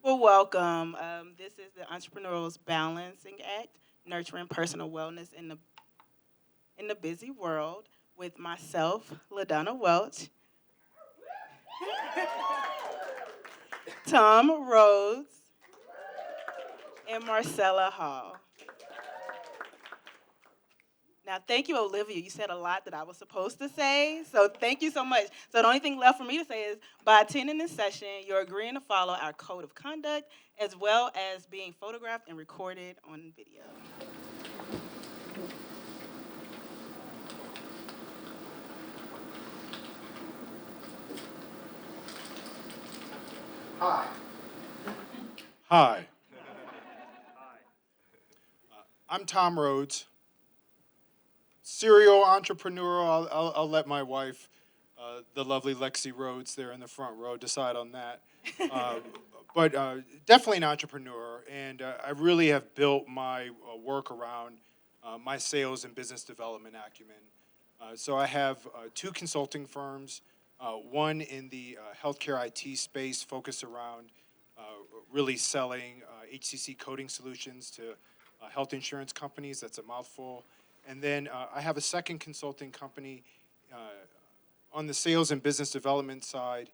Well, welcome. This is the Entrepreneurial's Balancing Act, nurturing personal wellness in the busy world with myself, LaDonna Welch, Tom Rhodes, and Marcella Hall. Now, thank you, Olivia. You said a lot that I was supposed to say, so thank you so much. So the only thing left for me to say is, by attending this session, you're agreeing to follow our code of conduct, as well as being photographed and recorded on video. Hi. Hi. I'm Tom Rhodes, serial entrepreneur. I'll let my wife, the lovely Lexi Rhodes there in the front row, decide on that. But definitely an entrepreneur, and I really have built my work around my sales and business development acumen. So I have two consulting firms, one in the healthcare IT space focused around uh, really selling HCC coding solutions to health insurance companies. That's a mouthful. And then I have a second consulting company uh, on the sales and business development side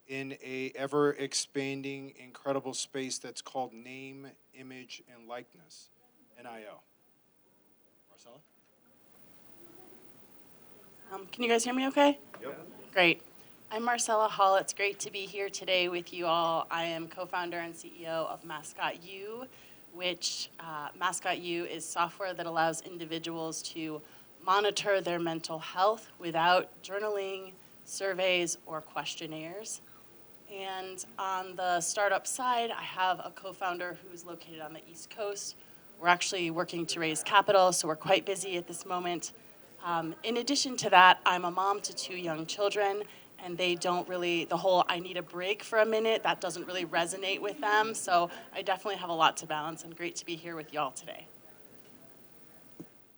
in a ever expanding, incredible space that's called name, image, and likeness, NIL. Marcella? Can you guys hear me okay? Great. I'm Marcella Hall. It's great to be here today with you all. I am co-founder and CEO of MascotxYou, which MascotxYou is software that allows individuals to monitor their mental health without journaling, surveys, or questionnaires. And on the startup side, I have a co-founder who's located on the East Coast. We're actually working to raise capital, so we're quite busy at this moment. In addition to that, I'm a mom to two young children, and they don't really, the whole I need a break for a minute, that doesn't really resonate with them. So I definitely have a lot to balance, and great to be here with y'all today.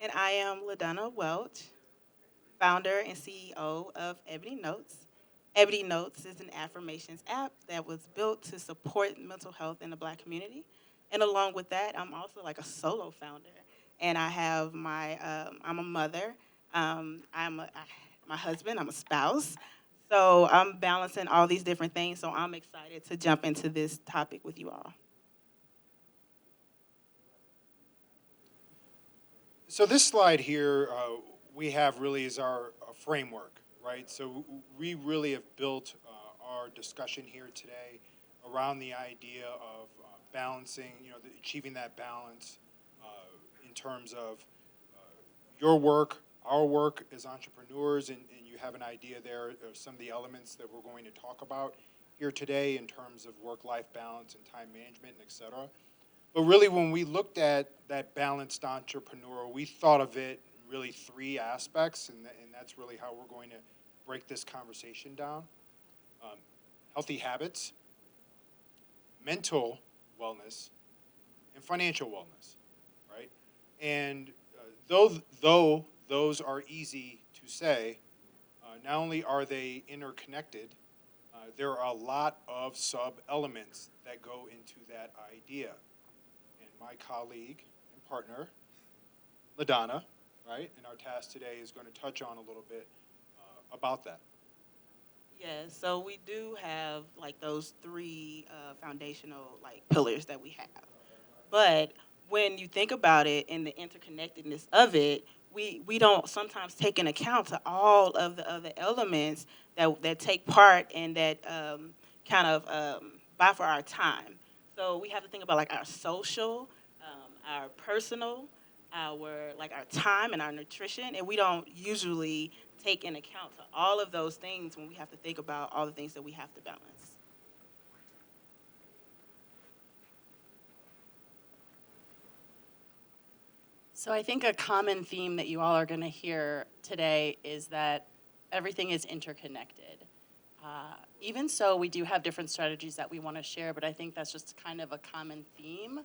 And I am LaDonna Welch, founder and CEO of Ebony Notes. Ebony Notes is an affirmations app that was built to support mental health in the Black community. And along with that, I'm also like a solo founder. And I have I'm a mother. My husband, I'm a spouse. So I'm balancing all these different things. So I'm excited to jump into this topic with you all. So this slide here we have really is our framework, right? So we really have built our discussion here today around the idea of balancing, achieving that balance in terms of your work, our work as entrepreneurs, and you have an idea there of some of the elements that we're going to talk about here today in terms of work-life balance and time management, and et cetera. But really, when we looked at that balanced entrepreneur, we thought of it in really three aspects, and that's really how we're going to break this conversation down. Healthy habits, mental wellness, and financial wellness, right? And though those are easy to say, not only are they interconnected, there are a lot of sub-elements that go into that idea. And my colleague and partner, LaDonna, right, in our task today is going to touch on a little bit about that. Yeah, so we do have like those three foundational like pillars that we have. But when you think about it and the interconnectedness of it, we don't sometimes take into account to all of the other elements that take part and that kind of buy for our time. So we have to think about like our social, our personal, our time and our nutrition, and we don't usually take into account to all of those things when we have to think about all the things that we have to balance. So I think a common theme that you all are going to hear today is that everything is interconnected. Even so, we do have different strategies that we want to share, but I think that's just kind of a common theme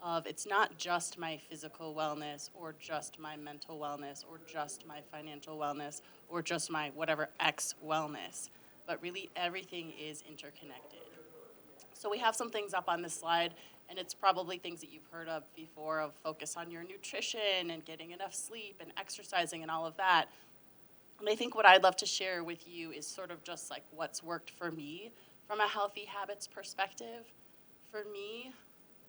of it's not just my physical wellness or just my mental wellness or just my financial wellness or just my whatever X wellness, but really everything is interconnected. So we have some things up on this slide, and it's probably things that you've heard of before, of focus on your nutrition and getting enough sleep and exercising and all of that. And I think what I'd love to share with you is sort of just like what's worked for me from a healthy habits perspective. For me,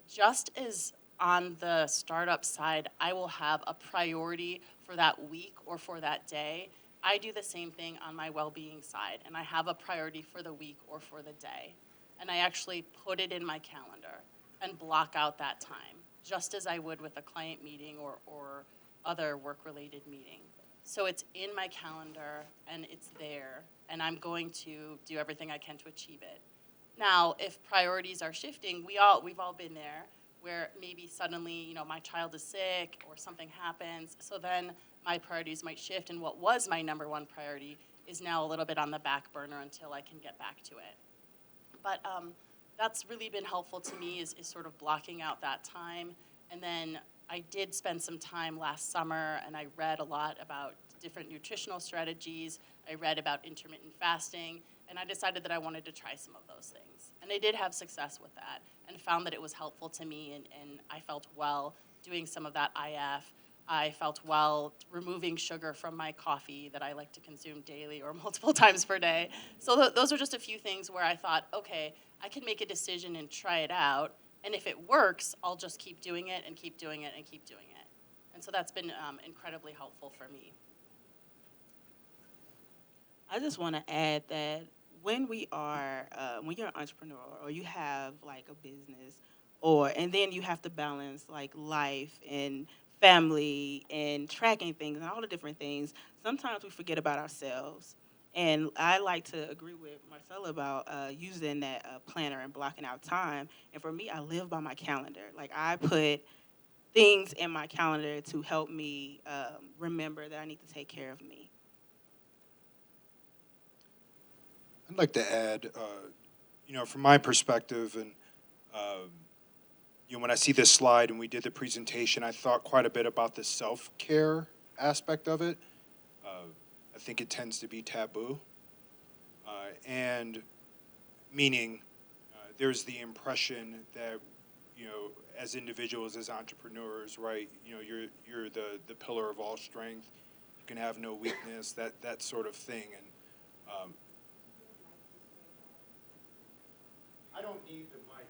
just as on the startup side, I will have a priority for that week or for that day. I do the same thing on my well-being side, and I have a priority for the week or for the day. And I actually put it in my calendar and block out that time, just as I would with a client meeting or other work-related meeting. So it's in my calendar, and it's there, and I'm going to do everything I can to achieve it. Now, if priorities are shifting, we've all been there, where maybe suddenly, my child is sick or something happens, so then my priorities might shift, and what was my number one priority is now a little bit on the back burner until I can get back to it. But that's really been helpful to me is sort of blocking out that time. And then I did spend some time last summer, and I read a lot about different nutritional strategies. I read about intermittent fasting, and I decided that I wanted to try some of those things. And I did have success with that and found that it was helpful to me, and I felt well doing some of that IF. I felt well removing sugar from my coffee that I like to consume daily or multiple times per day. So those are just a few things where I thought, okay, I can make a decision and try it out. And if it works, I'll just keep doing it and keep doing it and keep doing it. And so that's been incredibly helpful for me. I just want to add that when when you're an entrepreneur or you have like a business, and then you have to balance like life and family and tracking things and all the different things, sometimes we forget about ourselves. And I like to agree with Marcella about using that planner and blocking out time. And for me, I live by my calendar. Like I put things in my calendar to help me remember that I need to take care of me. I'd like to add, from my perspective, and when I see this slide and we did the presentation, I thought quite a bit about the self-care aspect of it. I think it tends to be taboo, and meaning there's the impression that as individuals, as entrepreneurs, right? You're the pillar of all strength. You can have no weakness. That sort of thing, and I don't need the mic.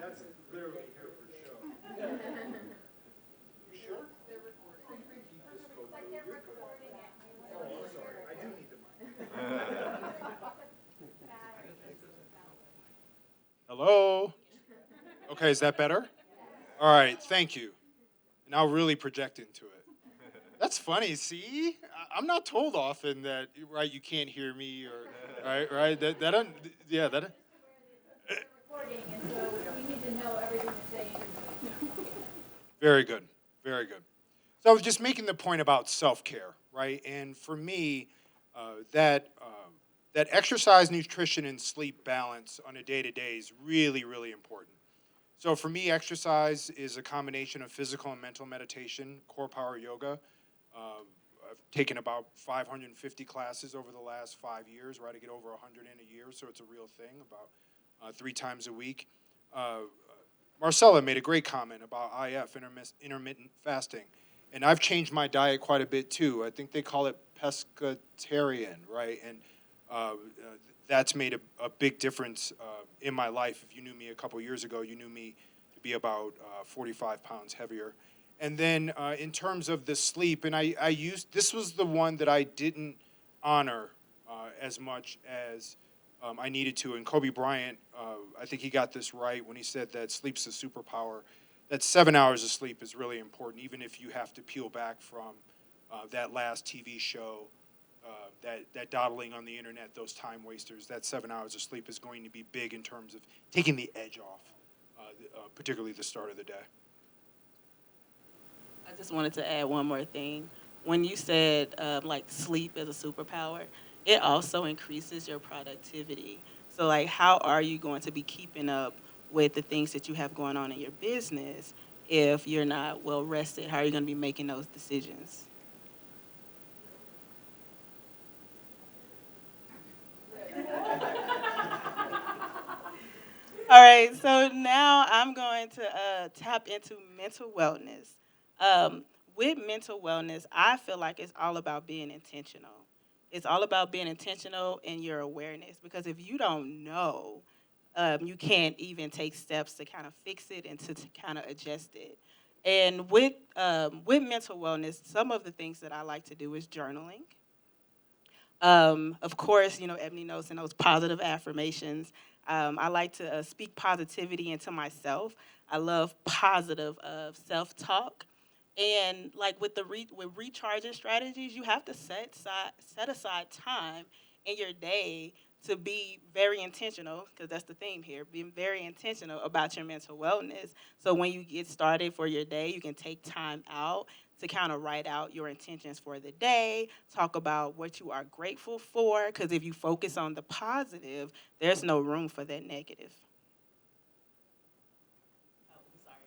That's literally here for show. You sure? They're recording. It's like they're recording it. Oh, I'm sorry. I do need the mic. Hello? Okay, is that better? All right, thank you. Now really project into it. That's funny. See, I'm not told often that right you can't hear me or right that yeah that. Recording, and so we need to know everything you're saying. Very good, very good. So I was just making the point about self-care, right? And for me, that exercise, nutrition, and sleep balance on a day-to-day is really, really important. So for me, exercise is a combination of physical and mental meditation, core power yoga. I've taken about 550 classes over the last 5 years, right? I get over 100 in a year, so it's a real thing, about 3 times a week. Marcella made a great comment about IF, intermittent fasting. And I've changed my diet quite a bit, too. I think they call it pescatarian, right? And that's made a big difference in my life. If you knew me a couple years ago, you knew me to be about 45 pounds heavier. And then in terms of the sleep, and this was the one that I didn't honor as much as I needed to. And Kobe Bryant, I think he got this right when he said that sleep's a superpower. That 7 hours of sleep is really important, even if you have to peel back from that last TV show, that dawdling on the internet, those time wasters. That 7 hours of sleep is going to be big in terms of taking the edge off, particularly the start of the day. I just wanted to add one more thing. When you said like sleep is a superpower, it also increases your productivity. So like how are you going to be keeping up with the things that you have going on in your business if you're not well rested? How are you going to be making those decisions? All right, so now I'm going to tap into mental wellness. Um, with mental wellness, I feel like it's all about being intentional. It's all about being intentional in your awareness because if you don't know, you can't even take steps to kind of fix it and to kind of adjust it. And with mental wellness, some of the things that I like to do is journaling. Of course, Ebony knows and those positive affirmations. I like to speak positivity into myself. I love positive self-talk. And like with with recharging strategies, you have to set aside time in your day to be very intentional, because that's the theme here, being very intentional about your mental wellness. So when you get started for your day, you can take time out to kind of write out your intentions for the day, talk about what you are grateful for, because if you focus on the positive, there's no room for that negative. Oh, sorry.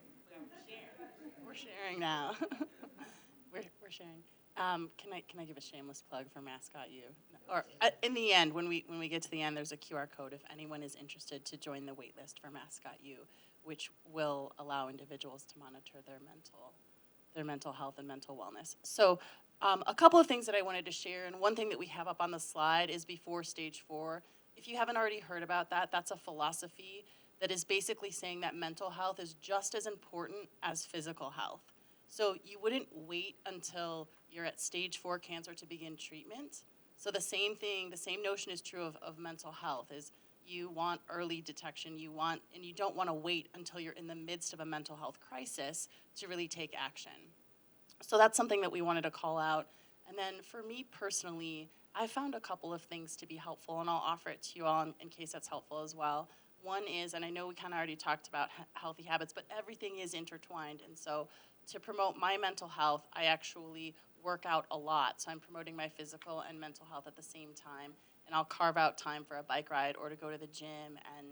We're sharing now. we're sharing. Can I give a shameless plug for MascotxYou? Or in the end, when we get to the end, there's a QR code if anyone is interested to join the waitlist for MascotxYou, which will allow individuals to monitor their mental health and mental wellness. So a couple of things that I wanted to share, and one thing that we have up on the slide is before stage 4. If you haven't already heard about that, that's a philosophy that is basically saying that mental health is just as important as physical health. So you wouldn't wait until you're at stage 4 cancer to begin treatment. So the same thing, the same notion is true of mental health, is you want early detection, and you don't want to wait until you're in the midst of a mental health crisis to really take action. So that's something that we wanted to call out. And then for me personally, I found a couple of things to be helpful, and I'll offer it to you all in case that's helpful as well. One is, and I know we kind of already talked about healthy habits, but everything is intertwined. And so to promote my mental health, I actually work out a lot. So I'm promoting my physical and mental health at the same time. And I'll carve out time for a bike ride or to go to the gym and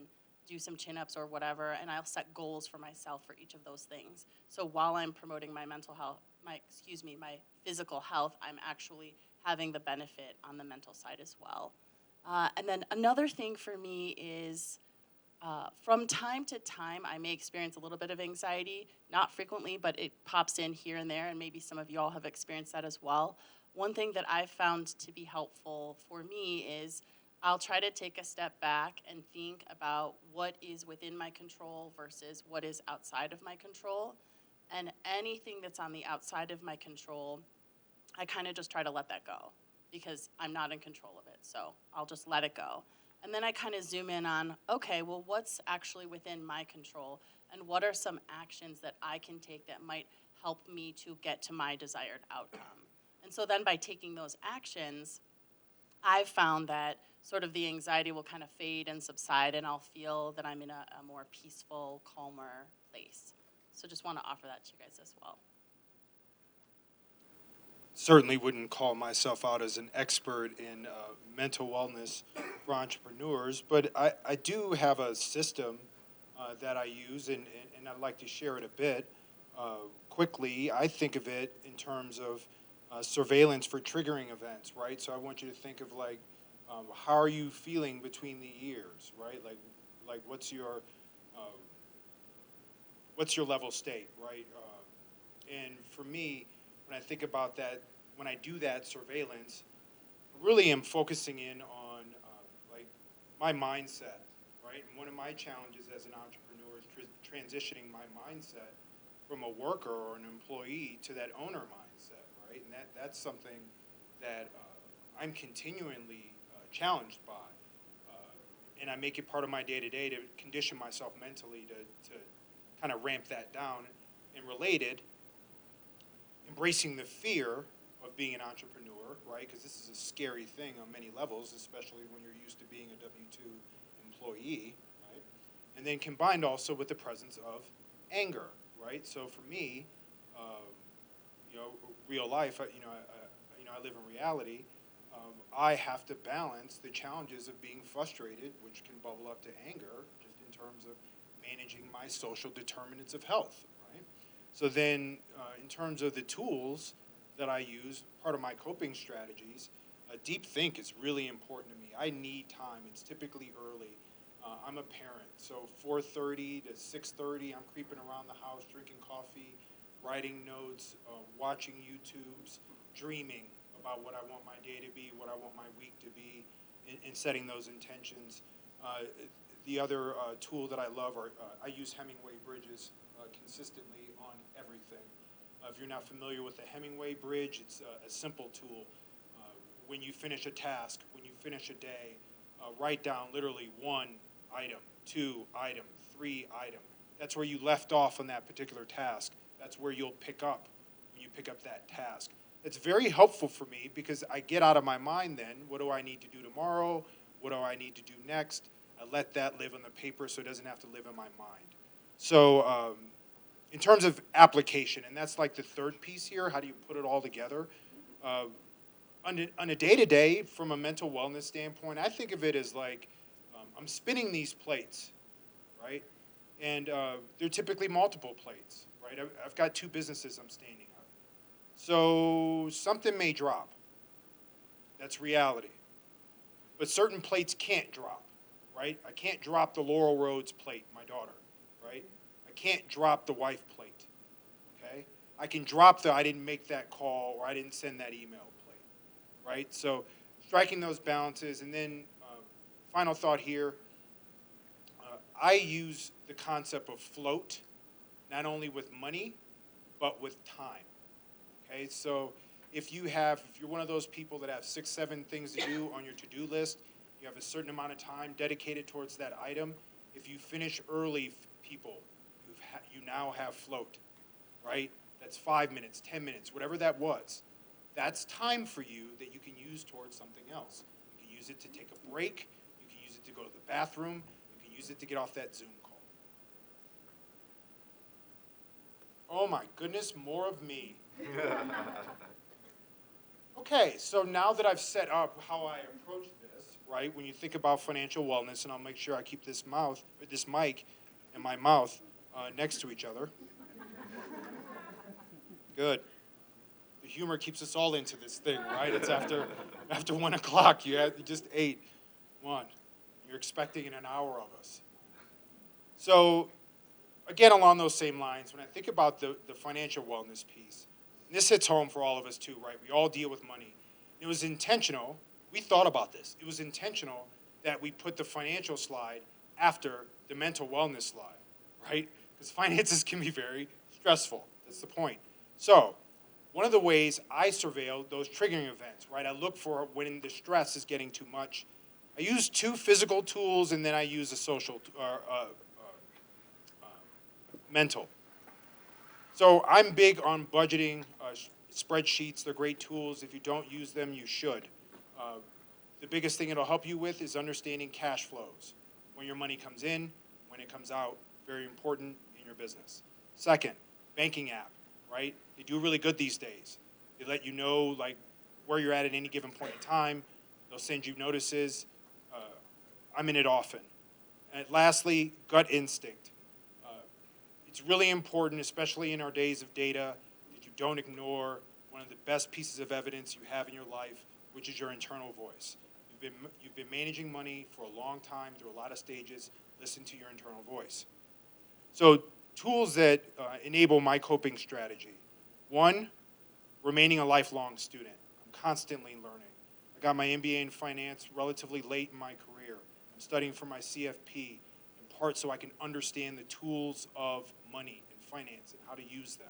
do some chin-ups or whatever, and I'll set goals for myself for each of those things. So while I'm promoting my mental health, my physical health, I'm actually having the benefit on the mental side as well. And then another thing for me is from time to time, I may experience a little bit of anxiety, not frequently, but it pops in here and there, and maybe some of you all have experienced that as well. One thing that I've found to be helpful for me is I'll try to take a step back and think about what is within my control versus what is outside of my control. And anything that's on the outside of my control, I kind of just try to let that go because I'm not in control of it. So I'll just let it go. And then I kind of zoom in on, okay, well, what's actually within my control? And what are some actions that I can take that might help me to get to my desired outcome? And so then by taking those actions, I've found that sort of the anxiety will kind of fade and subside, and I'll feel that I'm in a more peaceful, calmer place. So just want to offer that to you guys as well. Certainly wouldn't call myself out as an expert in mental wellness for entrepreneurs, but I do have a system that I use, and I'd like to share it a bit quickly. I think of it in terms of surveillance for triggering events, right? So I want you to think of like, how are you feeling between the ears, right? Like uh, what's your level state, right? And for me, when I think about that, when I do that surveillance, really am focusing in on like my mindset, right? And one of my challenges as an entrepreneur is transitioning my mindset from a worker or an employee to that owner mindset, right? And that's something that I'm continually challenged by. And I make it part of my day-to-day to condition myself mentally to kind of ramp that down. And related, embracing the fear of being an entrepreneur, right? Because this is a scary thing on many levels, especially when you're used to being a W-2 employee, right? And then combined also with the presence of anger, right? So for me, um, real life, I live in reality. I have to balance the challenges of being frustrated, which can bubble up to anger, just in terms of managing my social determinants of health, right? So then, in terms of the tools that I use, part of my coping strategies, deep think is really important to me. I need time. It's typically early. I'm a parent, so 4:30 to 6:30, I'm creeping around the house, drinking coffee, writing notes, watching YouTubes, dreaming about what I want my day to be, what I want my week to be, and setting those intentions. The other tool that I love are I use Hemingway bridges consistently on everything. If you're not familiar with the Hemingway bridge, it's a simple tool. When you finish a task, when you finish a day, write down literally 1 item, 2 item, 3 item. That's where you left off on that particular task. That's where you'll pick up when you pick up that task. It's very helpful for me because I get out of my mind then, what do I need to do tomorrow? What do I need to do next? I let that live on the paper so it doesn't have to live in my mind. So in terms of application, and that's like the third piece here, how do you put it all together? On a day-to-day, from a mental wellness standpoint, I think of it as like I'm spinning these plates, right? And they're typically multiple plates, right? I've got 2 businesses I'm standing up. So something may drop. That's reality. But certain plates can't drop, right? I can't drop the Laurel Rhodes plate, my daughter, right? I can't drop the wife plate, okay? I can drop the I didn't make that call or I didn't send that email plate, right? So striking those balances. And then final thought here, I use the concept of float, not only with money, but with time, okay? So if you're one of those people that have 6, 7 things to do on your to-do list, you have a certain amount of time dedicated towards that item. If you finish early, people, you now have float, right? That's 5 minutes, 10 minutes, whatever that was. That's time for you that you can use towards something else. You can use it to take a break. You can use it to go to the bathroom. You can use it to get off that Zoom call. Oh my goodness, more of me. Okay, so now that I've set up how I approach this, right, when you think about financial wellness, and I'll make sure I keep this mic and my mouth next to each other. Good. The humor keeps us all into this thing, right? It's after 1 o'clock. You just ate 1. You're expecting in an hour of us. So, again, along those same lines, when I think about the financial wellness piece, and this hits home for all of us too, right? We all deal with money. It was intentional. We thought about this. It was intentional that we put the financial slide after the mental wellness slide, right? Because finances can be very stressful. That's the point. So, one of the ways I surveil those triggering events, right? I look for when the stress is getting too much. I use 2 physical tools, and then I use a social, mental. So I'm big on budgeting spreadsheets. They're great tools. If you don't use them, you should. The biggest thing it'll help you with is understanding cash flows. When your money comes in, when it comes out, very important in your business. Second, banking app, right? They do really good these days. They let you know like where you're at any given point in time. They'll send you notices. I'm in it often. And lastly, gut instinct. It's really important, especially in our days of data, that you don't ignore one of the best pieces of evidence you have in your life, which is your internal voice. You've been managing money for a long time through a lot of stages. Listen to your internal voice. So tools that enable my coping strategy. 1, remaining a lifelong student. I'm constantly learning. I got my MBA in finance relatively late in my career. I'm studying for my CFP, in part so I can understand the tools of money and finance and how to use them.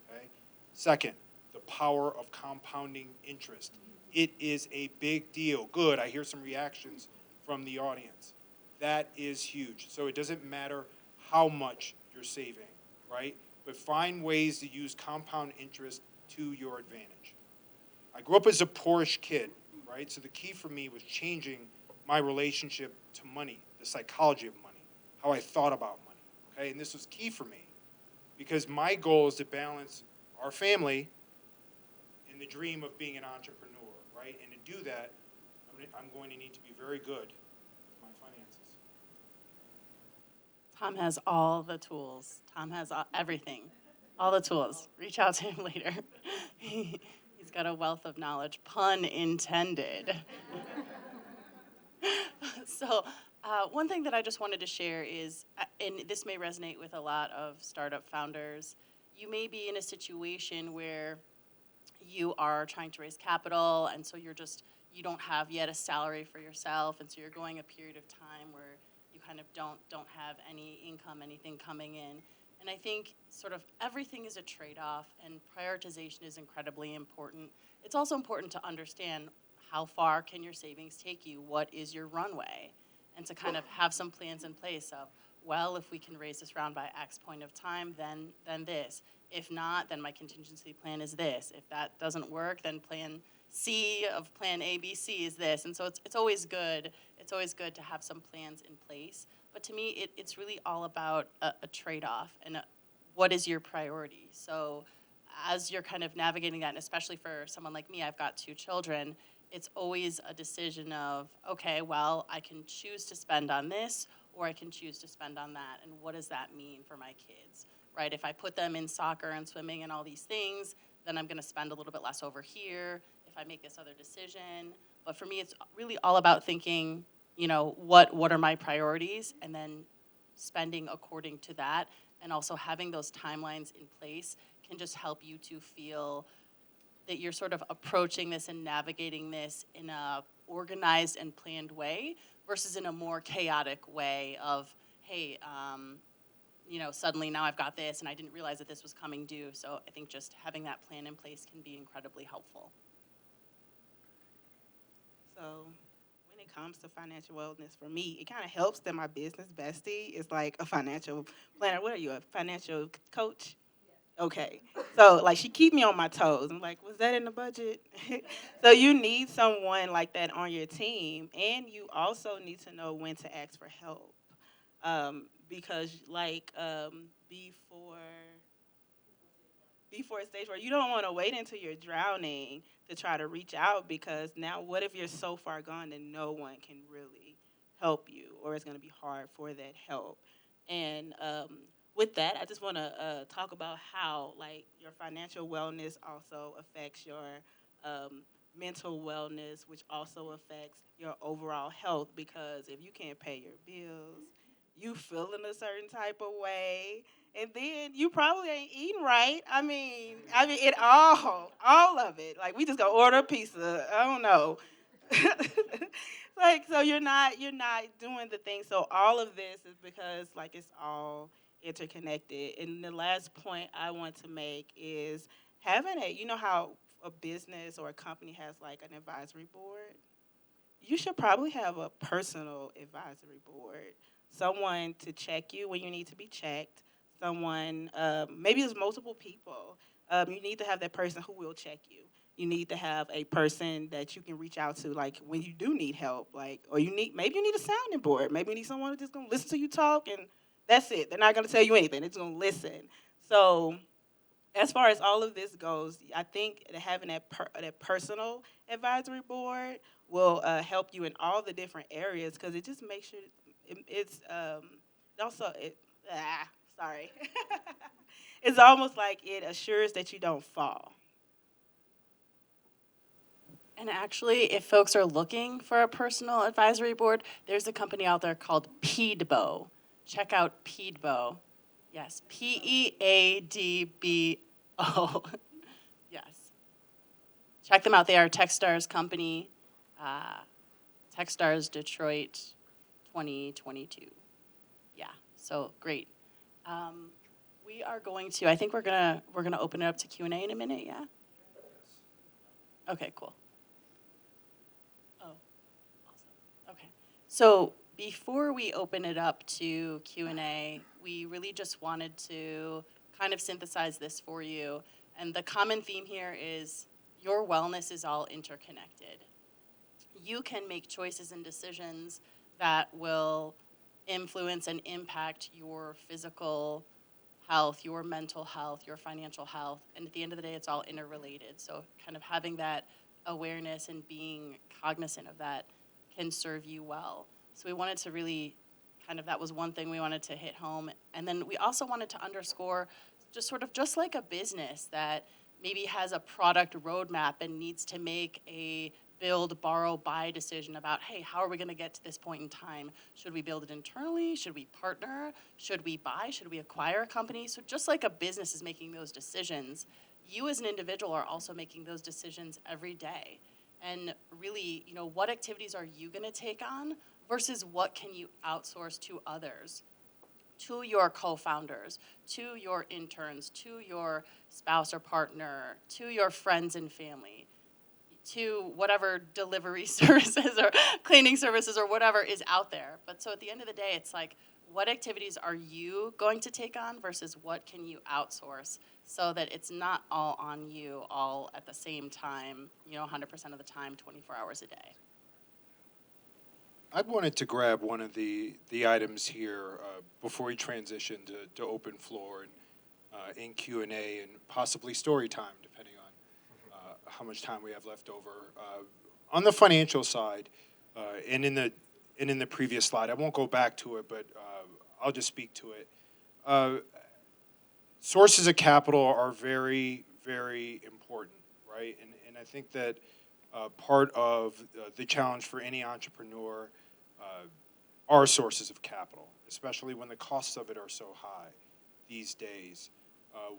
Okay? Second, the power of compounding interest. It is a big deal. Good, I hear some reactions from the audience. That is huge. So it doesn't matter how much you're saving, right? But find ways to use compound interest to your advantage. I grew up as a poorish kid, right? So the key for me was changing my relationship to money, the psychology of money, how I thought about money, okay? And this was key for me because my goal is to balance our family and the dream of being an entrepreneur, right? And to do that, I'm going to need to be very good with my finances. Tom has all the tools. Tom has everything, all the tools. Reach out to him later. He's got a wealth of knowledge, pun intended. So One thing that I just wanted to share is, and this may resonate with a lot of startup founders, you may be in a situation where you are trying to raise capital, and so you don't have yet a salary for yourself, and so you're going a period of time where you kind of don't have any income, anything coming in. And I think sort of everything is a trade-off, and prioritization is incredibly important. It's also important to understand how far can your savings take you? What is your runway? And to kind of have some plans in place of, well, if we can raise this round by X point of time, then this. If not, then my contingency plan is this. If that doesn't work, then plan C of plan A, B, C is this. And so it's always good. It's always good to have some plans in place. But to me, it's really all about a trade-off and what is your priority. So as you're kind of navigating that, and especially for someone like me, I've got 2 children, it's always a decision of, okay, well, I can choose to spend on this or I can choose to spend on that. And what does that mean for my kids, right? If I put them in soccer and swimming and all these things, then I'm going to spend a little bit less over here if I make this other decision. But for me, it's really all about thinking, what are my priorities, and then spending according to that. And also having those timelines in place can just help you to feel that you're sort of approaching this and navigating this in a organized and planned way versus in a more chaotic way of, hey, suddenly now I've got this and I didn't realize that this was coming due. So I think just having that plan in place can be incredibly helpful. So when it comes to financial wellness, for me, it kind of helps that my business bestie is like a financial planner. What are you, a financial coach? Okay. So, like, she keep me on my toes. I'm like, was that in the budget? So you need someone like that on your team, and you also need to know when to ask for help. Because, like, before a stage where you don't want to wait until you're drowning to try to reach out, because now what if you're so far gone and no one can really help you, or it's going to be hard for that help. And with that, I just want to talk about how, like, your financial wellness also affects your mental wellness, which also affects your overall health. Because if you can't pay your bills, you feeling a certain type of way, and then you probably ain't eating right. I mean, all of it. Like, we just gonna order a pizza. I don't know. Like, so you're not doing the thing. So all of this is because, like, it's all interconnected. And the last point I want to make is having you know how a business or a company has like an advisory board? You should probably have a personal advisory board. Someone to check you when you need to be checked. Someone, maybe there's multiple people. You need to have that person who will check you. You need to have a person that you can reach out to, like when you do need help, like, or maybe you need a sounding board. Maybe you need someone who's just gonna listen to you talk, and that's it. They're not gonna tell you anything. They're just gonna listen. So as far as all of this goes, I think that having that personal advisory board will help you in all the different areas, because it just makes sure it's also it. Sorry, it's almost like it assures that you don't fall. And actually, if folks are looking for a personal advisory board, there's a company out there called Peadbo. Check out Peadbo. Yes, Peadbo. Yes. Check them out. They are Techstars company, Techstars Detroit 2022. Yeah, so great. We are going to, I think we're gonna open it up to Q&A in a minute, yeah? Okay, cool. Oh, awesome. Okay. So before we open it up to Q&A, we really just wanted to kind of synthesize this for you. And the common theme here is your wellness is all interconnected. You can make choices and decisions that will influence and impact your physical health, your mental health, your financial health. And at the end of the day, it's all interrelated. So kind of having that awareness and being cognizant of that can serve you well. So we wanted to really that was one thing we wanted to hit home. And then we also wanted to underscore just like a business that maybe has a product roadmap and needs to make a build, borrow, buy decision about, hey, how are we going to get to this point in time? Should we build it internally? Should we partner? Should we buy? Should we acquire a company? So just like a business is making those decisions, you as an individual are also making those decisions every day. And really, what activities are you going to take on versus what can you outsource to others, to your co-founders, to your interns, to your spouse or partner, to your friends and family, to whatever delivery services or cleaning services or whatever is out there. But so at the end of the day, it's like, what activities are you going to take on versus what can you outsource so that it's not all on you all at the same time, 100% of the time, 24 hours a day. I wanted to grab one of the items here before we transition to open floor and in Q&A and possibly story time, depending on how much time we have left over. On the financial side, and in the previous slide, I won't go back to it, but I'll just speak to it. Sources of capital are very, very important, right? And I think that part of the challenge for any entrepreneur are sources of capital, especially when the costs of it are so high these days.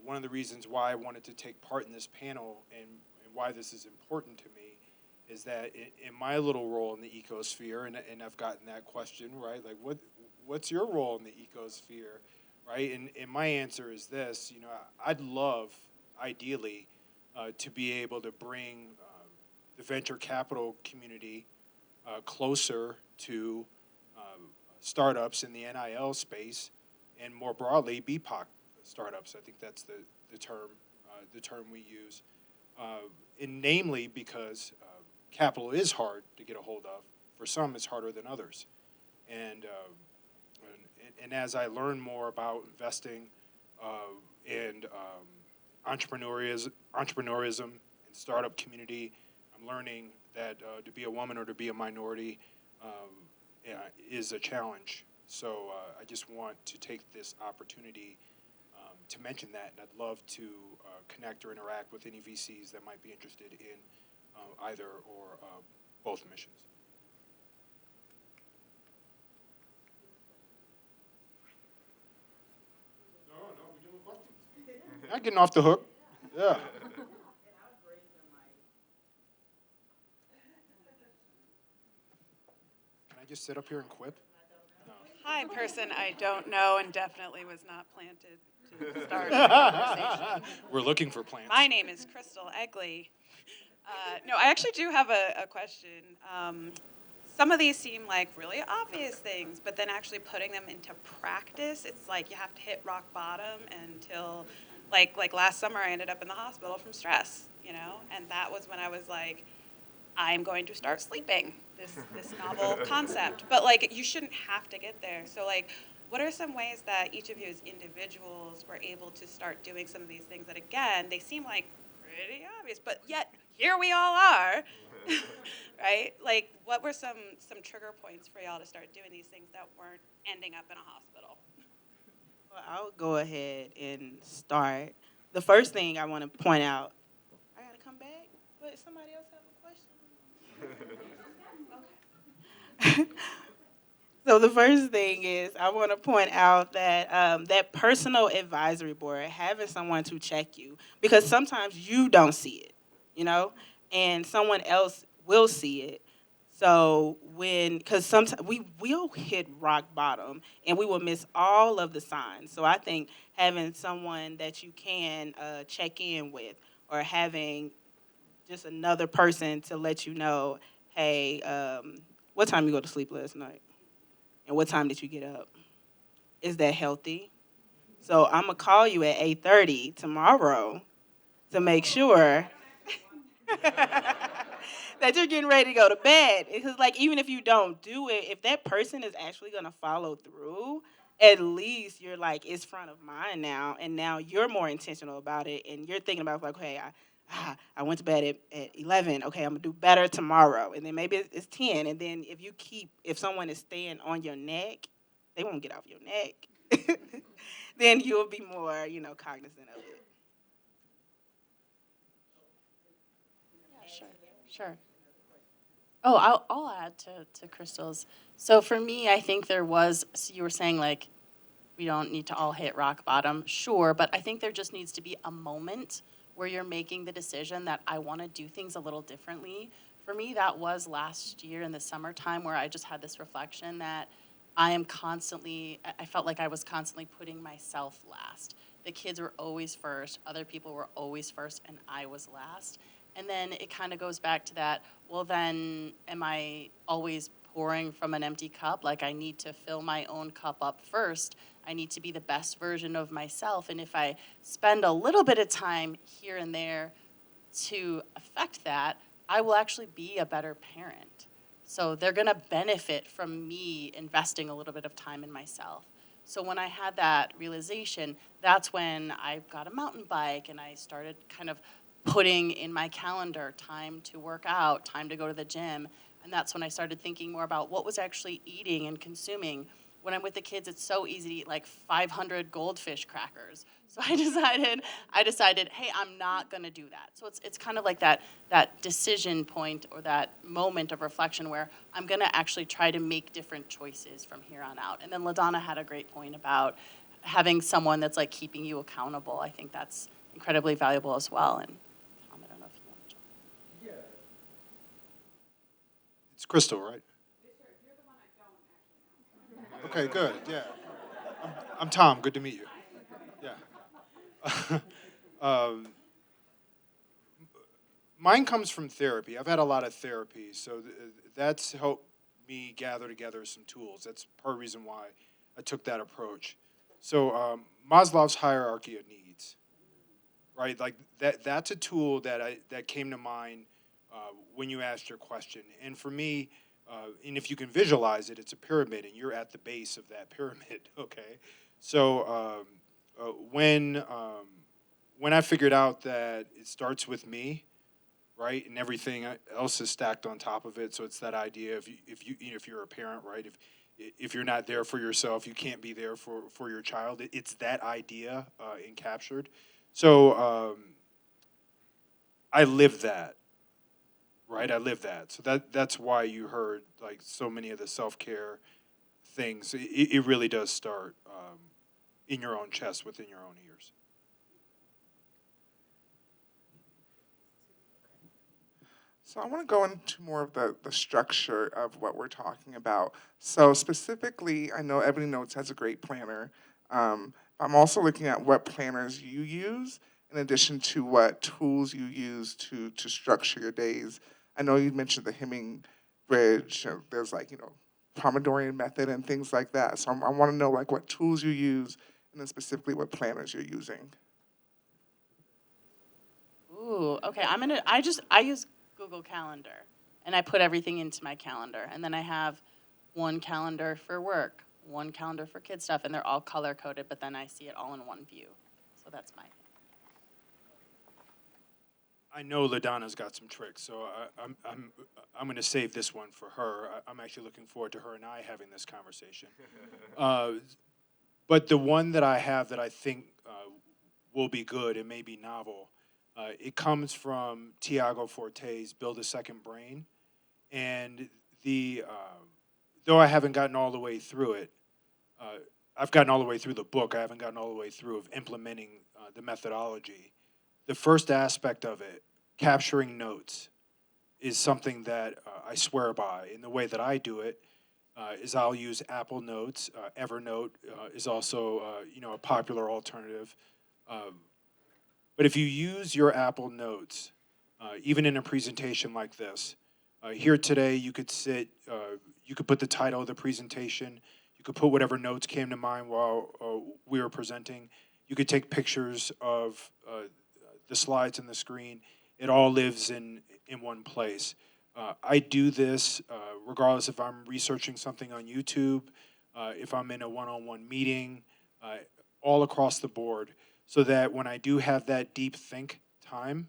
One of the reasons why I wanted to take part in this panel and why this is important to me is that in my little role in the ecosphere, and I've gotten that question, right? Like, what's your role in the ecosphere, right? And my answer is this, I'd love, ideally, to be able to bring the venture capital community closer to startups in the NIL space, and more broadly, BPOC startups. I think that's the term we use, and namely because capital is hard to get a hold of. For some, it's harder than others, and as I learn more about investing and entrepreneurism and startup community, I'm learning that to be a woman or to be a minority is a challenge. So I just want to take this opportunity to mention that, and I'd love to connect or interact with any VCs that might be interested in either or both missions. No, we're doing questions. Not getting off the hook. Yeah. Can I just sit up here and quip? No. Hi, person I don't know and definitely was not planted to start the conversation. We're looking for plants. My name is Crystal Egley. No, I actually do have a question. Some of these seem like really obvious things, but then actually putting them into practice, it's like you have to hit rock bottom until, like last summer, I ended up in the hospital from stress, and that was when I was like, I'm going to start sleeping, this novel concept. But, you shouldn't have to get there. So, what are some ways that each of you as individuals were able to start doing some of these things that, again, they seem like pretty obvious, but yet here we all are, right? What were some trigger points for y'all to start doing these things that weren't ending up in a hospital? Well, I'll go ahead and start. The first thing I want to point out, I got to come back, but somebody else have a question? Okay. So the first thing is I want to point out that that personal advisory board, having someone to check you, because sometimes you don't see it, and someone else will see it. So because sometimes we'll hit rock bottom and we will miss all of the signs. So I think having someone that you can check in with, or having just another person to let you know, hey, what time you go to sleep last night? And what time did you get up? Is that healthy? So I'm going to call you at 8:30 tomorrow to make sure that you're getting ready to go to bed. Because, even if you don't do it, if that person is actually going to follow through, at least you're it's front of mind now. And now you're more intentional about it. And you're thinking about, hey, I went to bed at 11. Okay, I'm going to do better tomorrow. And then maybe it's 10. And then if someone is staying on your neck, they won't get off your neck. Then you'll be more, cognizant of it. Yeah, sure. Oh, I'll add to Crystal's. So for me, I think there was, so you were saying like, we don't need to all hit rock bottom. Sure, but I think there just needs to be a moment where you're making the decision that I want to do things a little differently. For me, that was last year in the summertime where I just had this reflection that I felt like I was constantly putting myself last. The kids were always first, other people were always first, and I was last. And then it kind of goes back to that, well, then am I always pouring from an empty cup? Like I need to fill my own cup up first. I need to be the best version of myself. And if I spend a little bit of time here and there to affect that, I will actually be a better parent. So they're going to benefit from me investing a little bit of time in myself. So when I had that realization, that's when I got a mountain bike and I started kind of putting in my calendar time to work out, time to go to the gym. And that's when I started thinking more about what was actually eating and consuming. When I'm with the kids, it's so easy to eat like 500 goldfish crackers. So I decided, hey, I'm not going to do that. So it's kind of like that decision point or that moment of reflection where I'm going to actually try to make different choices from here on out. And then LaDonna had a great point about having someone that's like keeping you accountable. I think that's incredibly valuable as well. And Tom, I don't know if you want to jump. It's Crystal, right? Okay, good. Yeah. I'm Tom. Good to meet you. Yeah. um, mine comes from therapy. I've had a lot of therapy, so that's helped me gather together some tools. That's part of the reason why I took that approach. So Maslow's hierarchy of needs, right? Like that's a tool that came to mind when you asked your question. And for me, and if you can visualize it, it's a pyramid, and you're at the base of that pyramid. Okay, so when I figured out that it starts with me, right, and everything else is stacked on top of it. So it's that idea of if you're a parent, right, if you're not there for yourself, you can't be there for your child. It's that idea encaptured. So I live that, right? I live that. So that's why you heard like so many of the self-care things. It really does start in your own chest, within your own ears. So I want to go into more of the structure of what we're talking about. So specifically, I know Ebony Notes has a great planner. I'm also looking at what planners you use in addition to what tools you use to structure your days. I know you mentioned the Hemming Bridge. There's like, Pomodorian method and things like that. So I want to know like what tools you use and then specifically what planners you're using. Ooh, okay. I use Google Calendar, and I put everything into my calendar, and then I have one calendar for work, one calendar for kid stuff, and they're all color coded. But then I see it all in one view. So that's my thing. I know LaDonna's got some tricks, so I'm going to save this one for her. I'm actually looking forward to her and I having this conversation. But the one that I have that I think will be good and may be novel, it comes from Tiago Forte's "Build a Second Brain," and though I haven't gotten all the way through it, I've gotten all the way through the book. I haven't gotten all the way through of implementing the methodology. The first aspect of it, capturing notes, is something that I swear by. And the way that I do it is I'll use Apple Notes. Evernote is also a popular alternative. But if you use your Apple Notes, even in a presentation like this, here today you could you could put the title of the presentation, you could put whatever notes came to mind while we were presenting. You could take pictures of the slides and the screen. It all lives in one place. I do this regardless if I'm researching something on YouTube, if I'm in a one-on-one meeting, all across the board, so that when I do have that deep think time,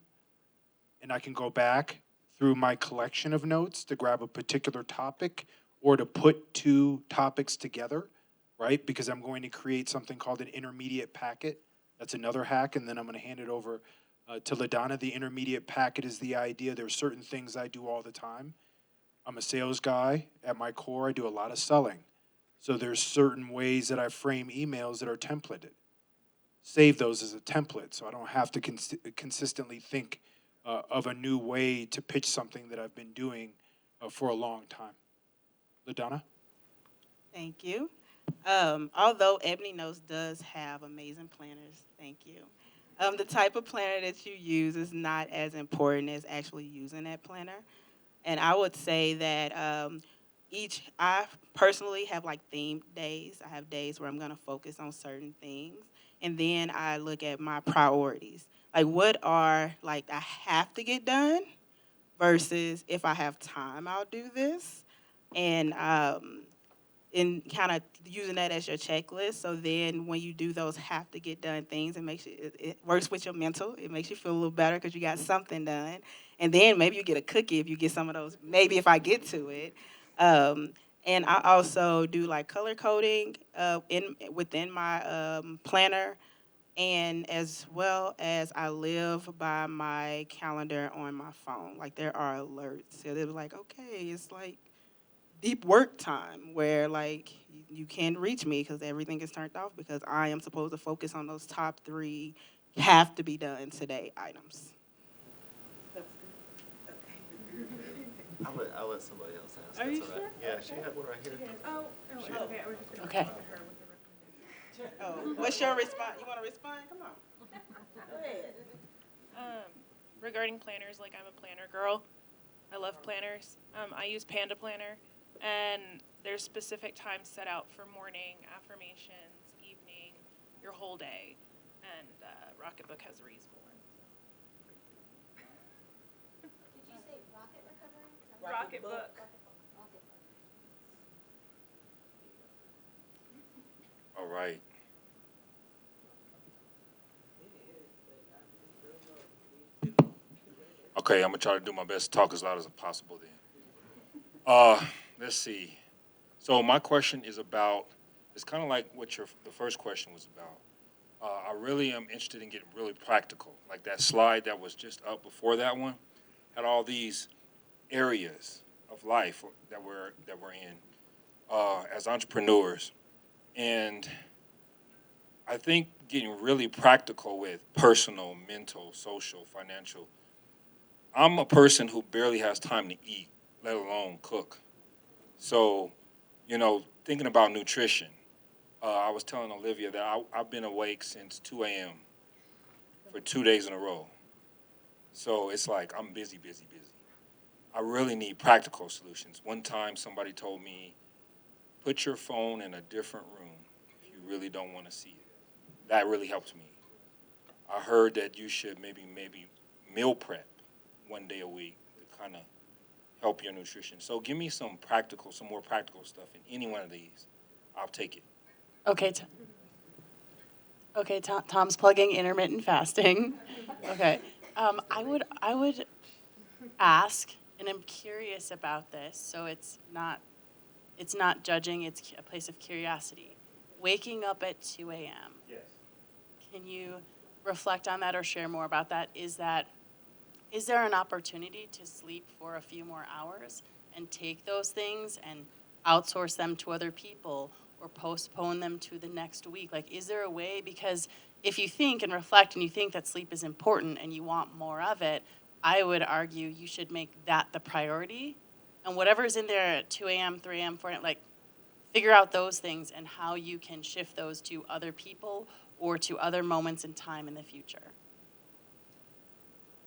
and I can go back through my collection of notes to grab a particular topic or to put two topics together, right? Because I'm going to create something called an intermediate packet. That's another hack, and then I'm going to hand it over to LaDonna. The intermediate packet is the idea. There are certain things I do all the time, I'm a sales guy. At my core, I do a lot of selling. So there's certain ways that I frame emails that are templated. Save those as a template so I don't have to consistently think of a new way to pitch something that I've been doing for a long time. LaDonna? Thank you. Although Ebony Notes does have amazing planners, thank you. The type of planner that you use is not as important as actually using that planner. And I would say that I personally have like themed days. I have days where I'm gonna focus on certain things. And then I look at my priorities. Like what are like I have to get done versus if I have time, I'll do this. And kind of using that as your checklist. So then when you do those have to get done things, it works with your mental. It makes you feel a little better because you got something done. And then maybe you get a cookie if you get some of those, maybe if I get to it. And I also do like color coding within my planner, and as well as I live by my calendar on my phone. Like there are alerts. So they're like, okay, it's like deep work time where like you can't reach me because everything is turned off because I am supposed to focus on those top 3 have to be done today items. I'll let somebody else ask. Are That's you all right. sure? Yeah, she had one right here. Okay. Okay. Oh, what's your response? You want to respond? Come on. Go ahead. Regarding planners, like I'm a planner girl. I love planners. I use Panda Planner, and there's specific times set out for morning, affirmations, evening, your whole day, and Rocketbook has a reasonable one. Did you say rocket recovery? Rocketbook. All right. Okay, I'm gonna try to do my best to talk as loud as possible then. Let's see. So my question is about, it's kind of like what the first question was about. I really am interested in getting really practical. Like that slide that was just up before that one had all these areas of life that we're in as entrepreneurs. And I think getting really practical with personal, mental, social, financial. I'm a person who barely has time to eat, let alone cook. So, thinking about nutrition, I was telling Olivia that I've been awake since 2 a.m. for 2 days in a row. So it's like I'm busy. I really need practical solutions. One time somebody told me, put your phone in a different room if you really don't want to see it. That really helped me. I heard that you should maybe meal prep 1 day a week to kind of help your nutrition. So give me some more practical stuff in any one of these. I'll take it. Okay, Tom's plugging intermittent fasting. Okay. I would ask, and I'm curious about this, so it's not judging, it's a place of curiosity. Waking up at 2 a.m. Yes. Can you reflect on that or share more about that? Is there an opportunity to sleep for a few more hours and take those things and outsource them to other people or postpone them to the next week? Like, is there a way? Because if you think and reflect and you think that sleep is important and you want more of it, I would argue you should make that the priority. And whatever's in there at 2 a.m., 3 a.m., 4 a.m., like, figure out those things and how you can shift those to other people or to other moments in time in the future.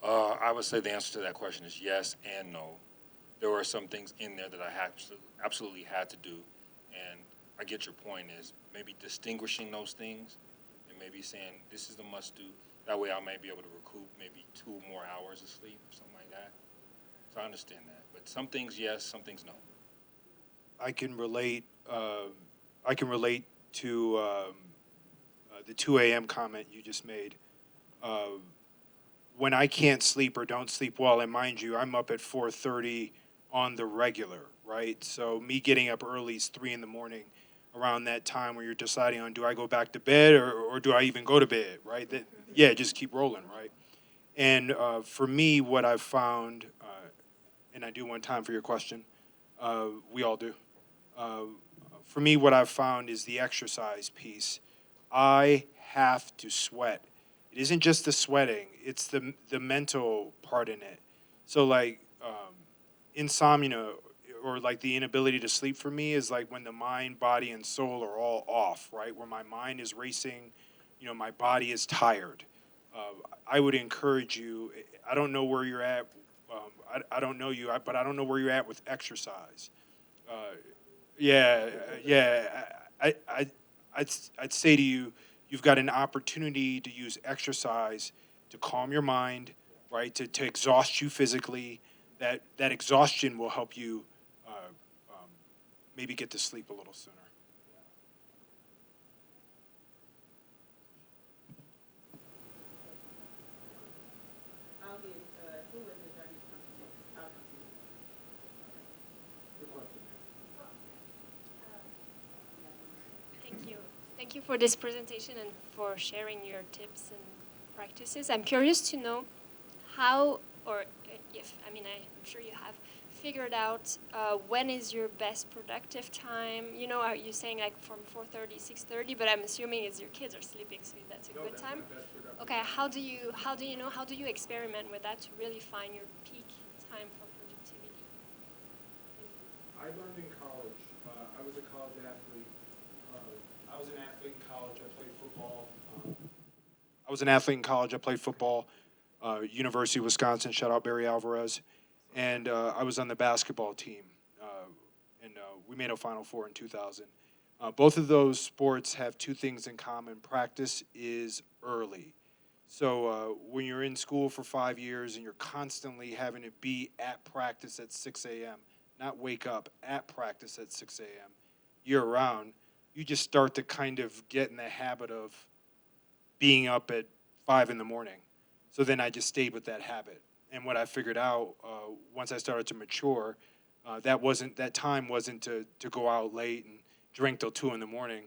I would say the answer to that question is yes and no. There were some things in there that I absolutely had to do, and I get your point is maybe distinguishing those things and maybe saying this is the must-do. That way I might be able to recoup maybe 2 more hours of sleep or something like that. So I understand that. But some things yes, some things no. I can relate to the 2 a.m. comment you just made. When I can't sleep or don't sleep well, and mind you, I'm up at 4:30 on the regular, right? So me getting up early is 3 in the morning, around that time where you're deciding on do I go back to bed or do I even go to bed, right? Just keep rolling, right? And for me, what I've found, and I do one time for your question, We all do. For me, what I've found is the exercise piece. I have to sweat. It isn't just the sweating; it's the mental part in it. So like insomnia or like the inability to sleep for me is like when the mind, body, and soul are all off, right? Where my mind is racing, my body is tired. I would encourage you. I don't know where you're at. I don't know you, but I don't know where you're at with exercise. Yeah. I'd say to you, you've got an opportunity to use exercise to calm your mind, right? To exhaust you physically. That exhaustion will help you maybe get to sleep a little sooner. Thank you. Thank you for this presentation and for sharing your tips and practices. I'm curious to know how, or if, I'm sure you have figured out when is your best productive time. Are you saying like from 4:30, 6:30? But I'm assuming it's your kids are sleeping, so that's a good time. Okay, how do you experiment with that to really find your peak time for productivity? I learned in college. I was a college athlete. I was an athlete in college. I played football. I was an athlete in college. I played football. University of Wisconsin. Shout out Barry Alvarez. And I was on the basketball team. And we made a Final Four in 2000. Both of those sports have two things in common. Practice is early. So when you're in school for 5 years and you're constantly having to be at practice at 6 a.m., not wake up, at practice at 6 a.m., year round, you just start to kind of get in the habit of being up at 5 in the morning. So then I just stayed with that habit. And what I figured out once I started to mature, that time wasn't to go out late and drink till 2 in the morning.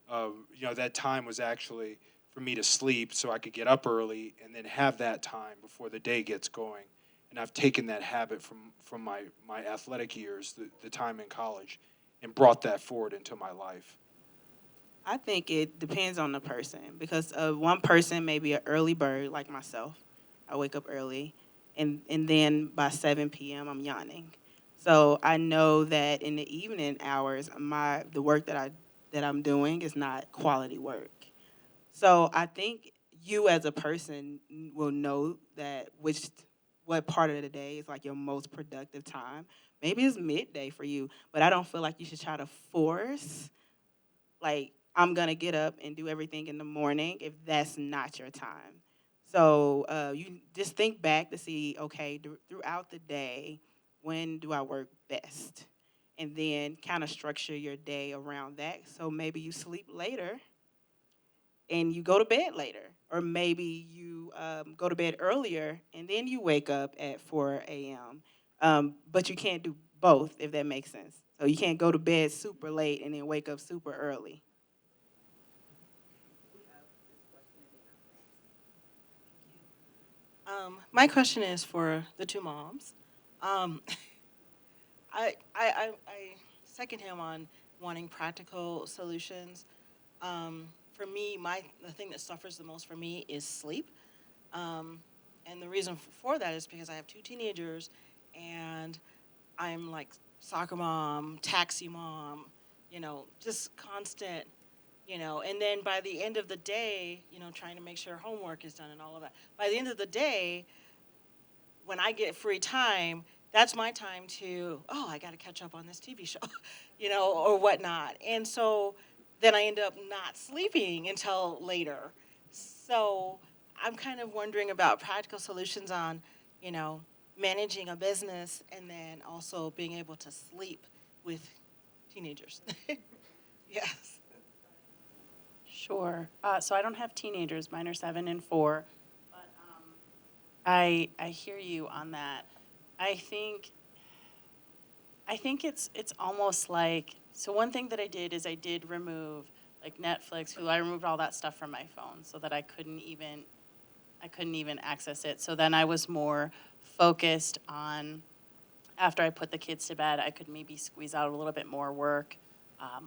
That time was actually for me to sleep so I could get up early and then have that time before the day gets going. And I've taken that habit from my athletic years, the time in college, and brought that forward into my life. I think it depends on the person because one person may be an early bird like myself. I wake up early, and then by 7 p.m. I'm yawning. So I know that in the evening hours, the work that I'm doing is not quality work. So I think you as a person will know that what part of the day is like your most productive time. Maybe it's midday for you, but I don't feel like you should try to force like I'm gonna get up and do everything in the morning if that's not your time. So you just think back to see, okay, throughout the day, when do I work best? And then kind of structure your day around that. So maybe you sleep later and you go to bed later. Or maybe you go to bed earlier and then you wake up at 4 a.m. But you can't do both, if that makes sense. So you can't go to bed super late and then wake up super early. My question is for the two moms. Um, I second him on wanting practical solutions. For me, the thing that suffers the most for me is sleep. And the reason for that is because I have two teenagers and I'm like soccer mom, taxi mom, just constant, and then by the end of the day, trying to make sure homework is done and all of that. By the end of the day, when I get free time, that's my time to, I got to catch up on this TV show, or whatnot. And so then I end up not sleeping until later. So I'm kind of wondering about practical solutions on, managing a business and then also being able to sleep with teenagers. Yes. Sure. So I don't have teenagers. Mine are 7 and 4. But I hear you on that. I think it's almost like, so one thing that I did is I did remove like Netflix, Hulu. I removed all that stuff from my phone so that I couldn't even access it. So then I was more focused on after I put the kids to bed, I could maybe squeeze out a little bit more work,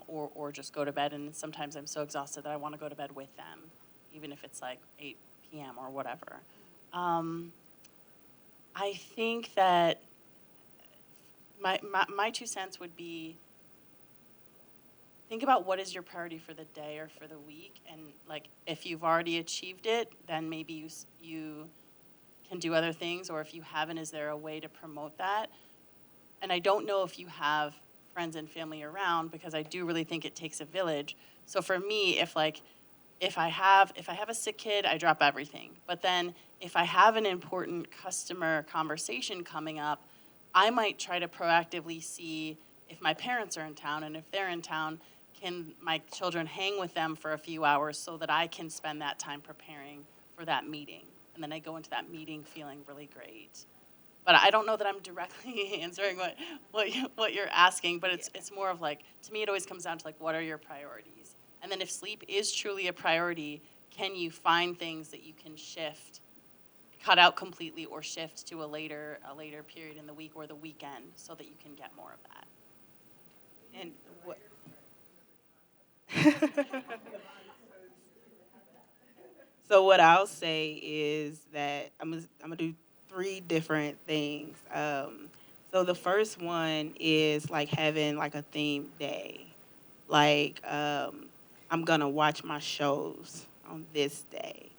or just go to bed. And sometimes I'm so exhausted that I want to go to bed with them, even if it's like 8 p.m. or whatever. I think that my 2 cents would be, think about what is your priority for the day or for the week, and like if you've already achieved it, then maybe you can do other things, or if you haven't, is there a way to promote that? And I don't know if you have friends and family around, because I do really think it takes a village. So for me, if I have a sick kid, I drop everything. But then if I have an important customer conversation coming up, I might try to proactively see if my parents are in town, and if they're in town, can my children hang with them for a few hours so that I can spend that time preparing for that meeting. And then I go into that meeting feeling really great. But I don't know that I'm directly answering what you're asking, but it's more of like, to me, it always comes down to like, what are your priorities? And then if sleep is truly a priority, can you find things that you can shift, cut out completely, or shift to a later period in the week or the weekend so that you can get more of that? And what? So what I'll say is that I'm gonna do 3 different things. So the first one is like having like a theme day. Like I'm gonna watch my shows on this day.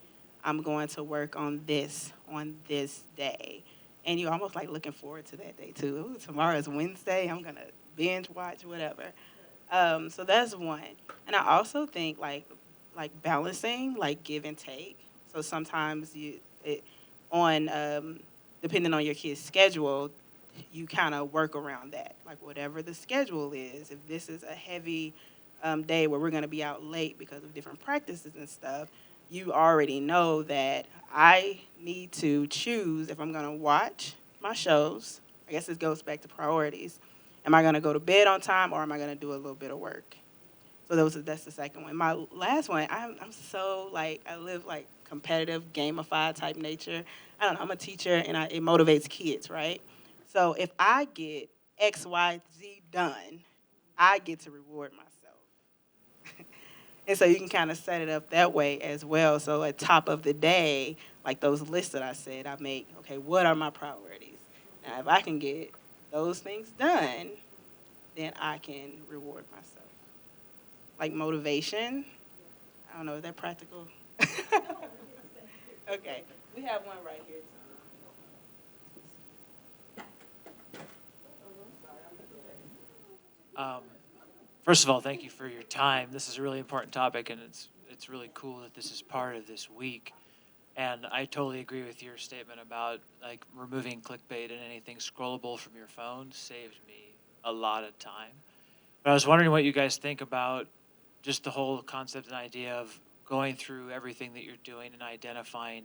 I'm going to work on this day. And you're almost like looking forward to that day too. Ooh, tomorrow is Wednesday. I'm gonna binge watch whatever. So that's one. And I also think like balancing, like give and take. So sometimes depending on your kid's schedule, you kind of work around that. Like whatever the schedule is, if this is a heavy day where we're going to be out late because of different practices and stuff, you already know that I need to choose if I'm going to watch my shows. I guess this goes back to priorities. Am I going to go to bed on time, or am I going to do a little bit of work? So that's the second one. My last one, I'm so like, I live like competitive, gamified type nature. I don't know, I'm a teacher, and it motivates kids, right? So if I get X, Y, Z done, I get to reward myself. And so you can kind of set it up that way as well. So at top of the day, like those lists that I said, I make, okay, what are my priorities? Now, if I can get those things done, then I can reward myself. Like motivation. I don't know, is that practical? Okay, we have one right here. First of all, thank you for your time. This is a really important topic, and it's really cool that this is part of this week. And I totally agree with your statement about like removing clickbait and anything scrollable from your phone saves me a lot of time. But I was wondering what you guys think about just the whole concept and idea of going through everything that you're doing and identifying,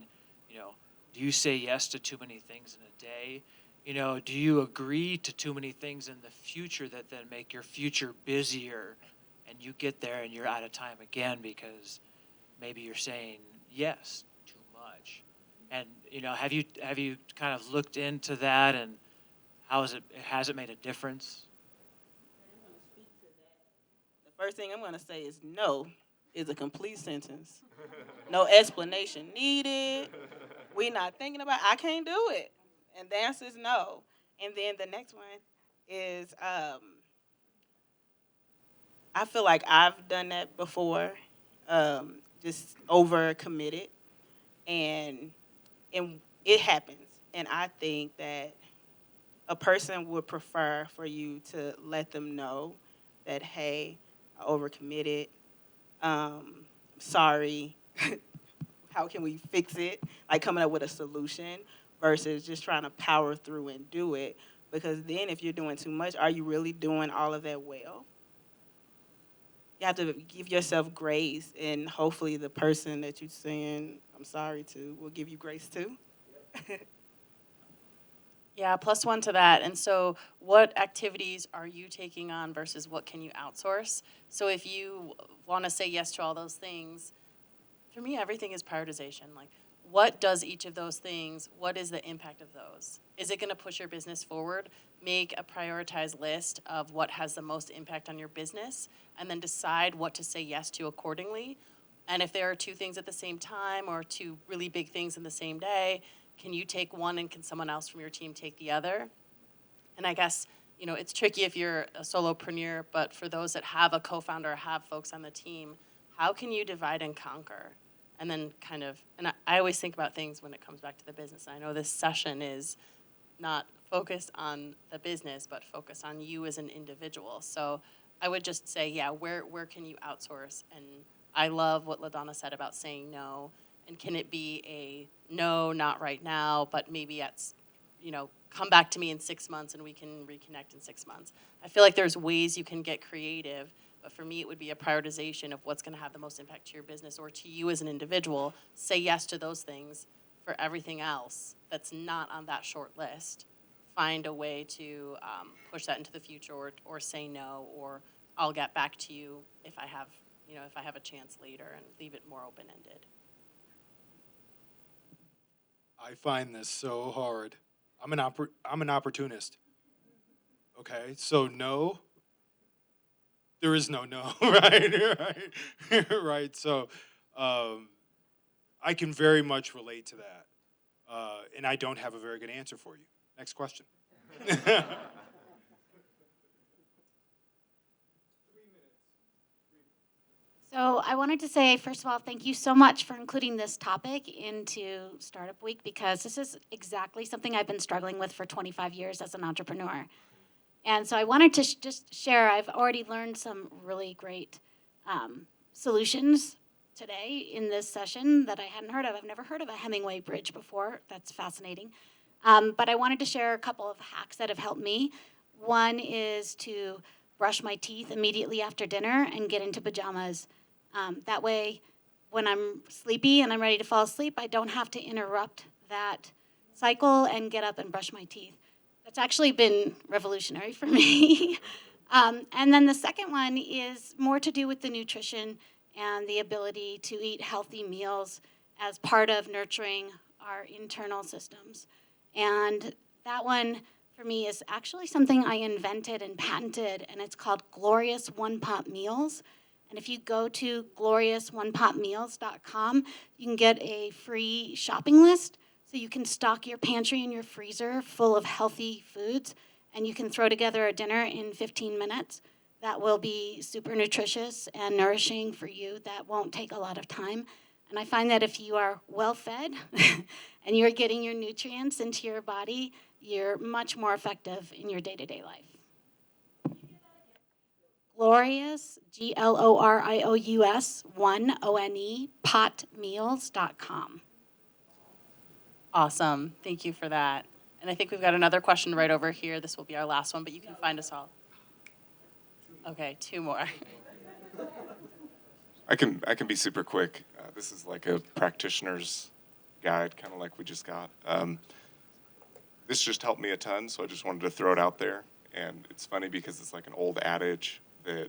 do you say yes to too many things in a day? Do you agree to too many things in the future that then make your future busier, and you get there and you're out of time again because maybe you're saying yes too much? And have you kind of looked into that, and has it made a difference? The first thing I'm going to say is no is a complete sentence. No explanation needed. We're not thinking about it. I can't do it. And the answer is no. And then the next one is I feel like I've done that before, just over committed. And it happens. And I think that a person would prefer for you to let them know that, hey, I overcommitted. Sorry. How can we fix it? Like coming up with a solution versus just trying to power through and do it. Because then if you're doing too much, are you really doing all of that well? You have to give yourself grace, and hopefully the person that you're saying I'm sorry to will give you grace too. Yeah, plus one to that. And so what activities are you taking on versus what can you outsource? So if you want to say yes to all those things, for me, everything is prioritization. Like, what does each of those things, what is the impact of those? Is it going to push your business forward? Make a prioritized list of what has the most impact on your business, and then decide what to say yes to accordingly. And if there are two things at the same time or two really big things in the same day, can you take one and can someone else from your team take the other? And I guess, you know, it's tricky if you're a solopreneur, but for those that have a co-founder or have folks on the team, how can you divide and conquer? And then kind of, and I always think about things when it comes back to the business. I know this session is not focused on the business, but focused on you as an individual. So I would just say, yeah, where can you outsource? And I love what LaDonna said about saying no. And can it be a no, not right now, but maybe at, you know, come back to me in 6 months and we can reconnect in 6 months. I feel like there's ways you can get creative, but for me it would be a prioritization of what's going to have the most impact to your business or to you as an individual. Say yes to those things. For everything else that's not on that short list, find a way to push that into the future or say no, or I'll get back to you if I have, you know, if I have a chance later, and leave it more open-ended. I find this so hard. I'm an opportunist. Okay, so no, there is no no, right? Right. So I can very much relate to that, and I don't have a very good answer for you. Next question. So I wanted to say, first of all, thank you so much for including this topic into Startup Week, because this is exactly something I've been struggling with for 25 years as an entrepreneur. And so I wanted to just share, I've already learned some really great solutions today in this session that I hadn't heard of. I've never heard of a Hemingway bridge before. That's fascinating. But I wanted to share a couple of hacks that have helped me. One is to brush my teeth immediately after dinner and get into pajamas. That way, when I'm sleepy and I'm ready to fall asleep, I don't have to interrupt that cycle and get up and brush my teeth. That's actually been revolutionary for me. And then the second one is more to do with the nutrition and the ability to eat healthy meals as part of nurturing our internal systems. And that one, for me, is actually something I invented and patented, and it's called Glorious One Pot Meals. And if you go to gloriousonePotmeals.com, you can get a free shopping list, so you can stock your pantry and your freezer full of healthy foods, and you can throw together a dinner in 15 minutes that will be super nutritious and nourishing for you. That won't take a lot of time. And I find that if you are well-fed and you're getting your nutrients into your body, you're much more effective in your day-to-day life. Glorious, GLORIOUS, potmeals.com. Awesome. Thank you for that. And I think we've got another question right over here. This will be our last one, but you can find us all. Okay, two more. I can be super quick. This is like a practitioner's guide, kind of like we just got. This just helped me a ton, so I just wanted to throw it out there. And it's funny because it's like an old adage that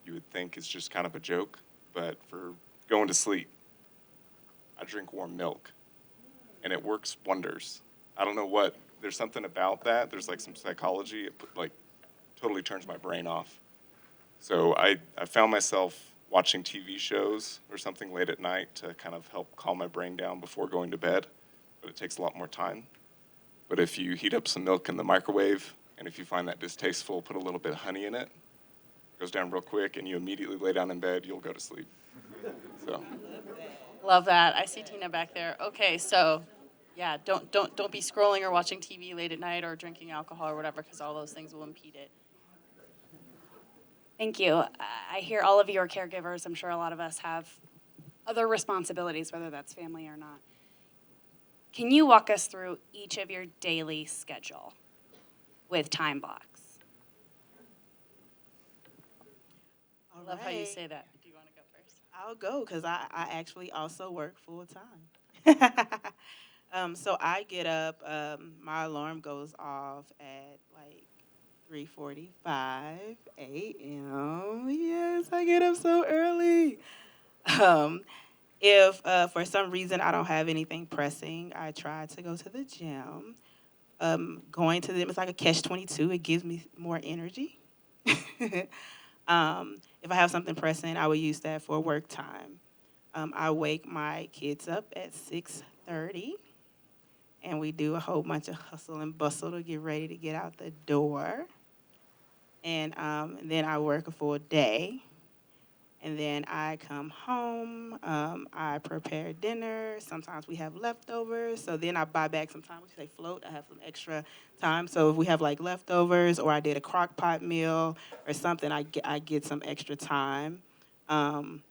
you would think is just kind of a joke, but for going to sleep, I drink warm milk, and it works wonders. I don't know what, there's something about that. There's like some psychology. It like totally turns my brain off. So I found myself watching TV shows or something late at night to kind of help calm my brain down before going to bed, but it takes a lot more time. But if you heat up some milk in the microwave, and if you find that distasteful, put a little bit of honey in it, it goes down real quick, and you immediately lay down in bed, you'll go to sleep. So. Love that. I see Tina back there. Okay, so yeah, don't be scrolling or watching TV late at night or drinking alcohol or whatever, because all those things will impede it. Thank you. I hear all of you are caregivers. I'm sure a lot of us have other responsibilities, whether that's family or not. Can you walk us through each of your daily schedule with time blocks? I love how you say that. Do you want to go first? I'll go because I actually also work full time. So I get up, my alarm goes off at like 3:45 a.m. Yes, I get up so early. If for some reason I don't have anything pressing, I try to go to the gym. Going to them is like a catch-22. It gives me more energy. If I have something pressing, I would use that for work time. I wake my kids up at 6:30, and we do a whole bunch of hustle and bustle to get ready to get out the door. And then I work a full day. And then I come home, I prepare dinner. Sometimes we have leftovers. So then I buy back sometimes we say float. I have some extra time. So if we have like leftovers or I did a crock pot meal or something, I get some extra time. And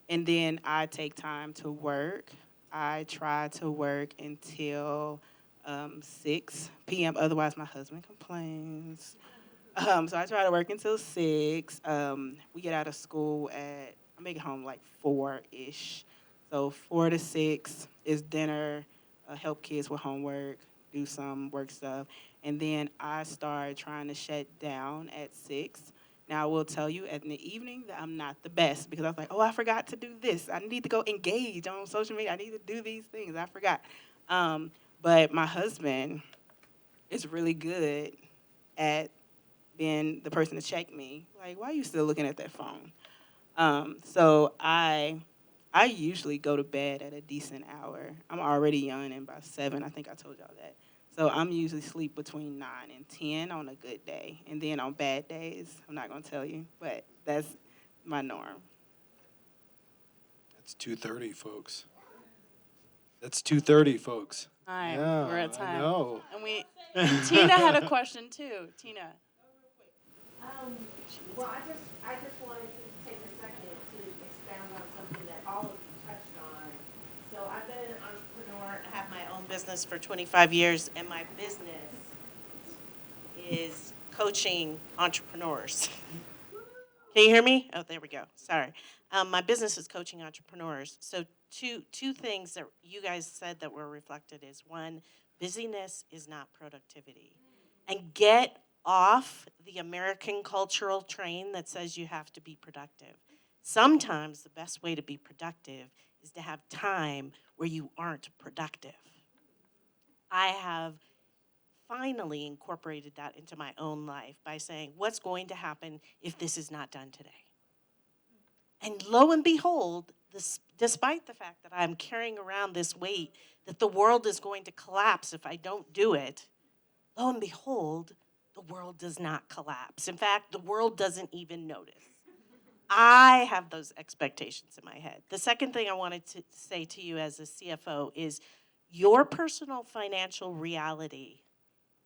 then I take time to work. I try to work until 6 p.m. Otherwise, my husband complains. So I try to work until 6. We get out of school I make it home like 4-ish. So 4 to 6 is dinner, help kids with homework, do some work stuff. And then I start trying to shut down at 6. Now, I will tell you, in the evening, that I'm not the best because I was like, oh, I forgot to do this. I need to go engage on social media. I need to do these things. I forgot. But my husband is really good at being the person to check me. Like, why are you still looking at that phone? So I usually go to bed at a decent hour. I'm already young and by 7, I think I told y'all that. So I'm usually sleep between 9 and 10 on a good day. And then on bad days, I'm not gonna tell you, but that's my norm. That's 2:30, folks. That's 2:30, folks. Time. Yeah, We're at time. I know. And Tina had a question too. Tina. Well, I just wanted to take a second to expound on something that all of you touched on. So I've been an entrepreneur. I have my own business for 25 years, and my business is coaching entrepreneurs. Can you hear me? Oh, there we go. Sorry. My business is coaching entrepreneurs. So two things that you guys said that were reflected is, one, busyness is not productivity. And get off the American cultural train that says you have to be productive. Sometimes the best way to be productive is to have time where you aren't productive. I have finally incorporated that into my own life by saying, what's going to happen if this is not done today? And lo and behold, despite the fact that I'm carrying around this weight, that the world is going to collapse if I don't do it, lo and behold, the world does not collapse. In fact, the world doesn't even notice. I have those expectations in my head. The second thing I wanted to say to you as a CFO is your personal financial reality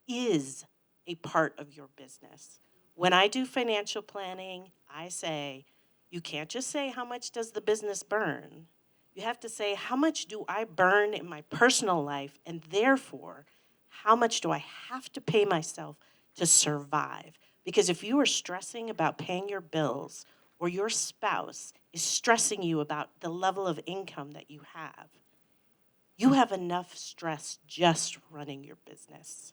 is a part of your business. When I do financial planning, I say, you can't just say, how much does the business burn? You have to say, how much do I burn in my personal life, and therefore, how much do I have to pay myself to survive? Because if you are stressing about paying your bills, or your spouse is stressing you about the level of income that you have enough stress just running your business.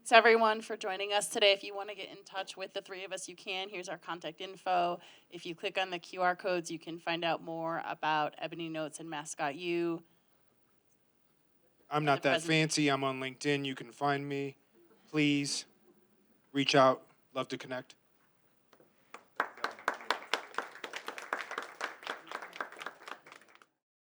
Thanks everyone for joining us today. If you want to get in touch with the three of us, you can. Here's our contact info. If you click on the QR codes, you can find out more about Ebony Notes and MascotxYou. I'm not that fancy. I'm on LinkedIn. You can find me. Please reach out. Love to connect.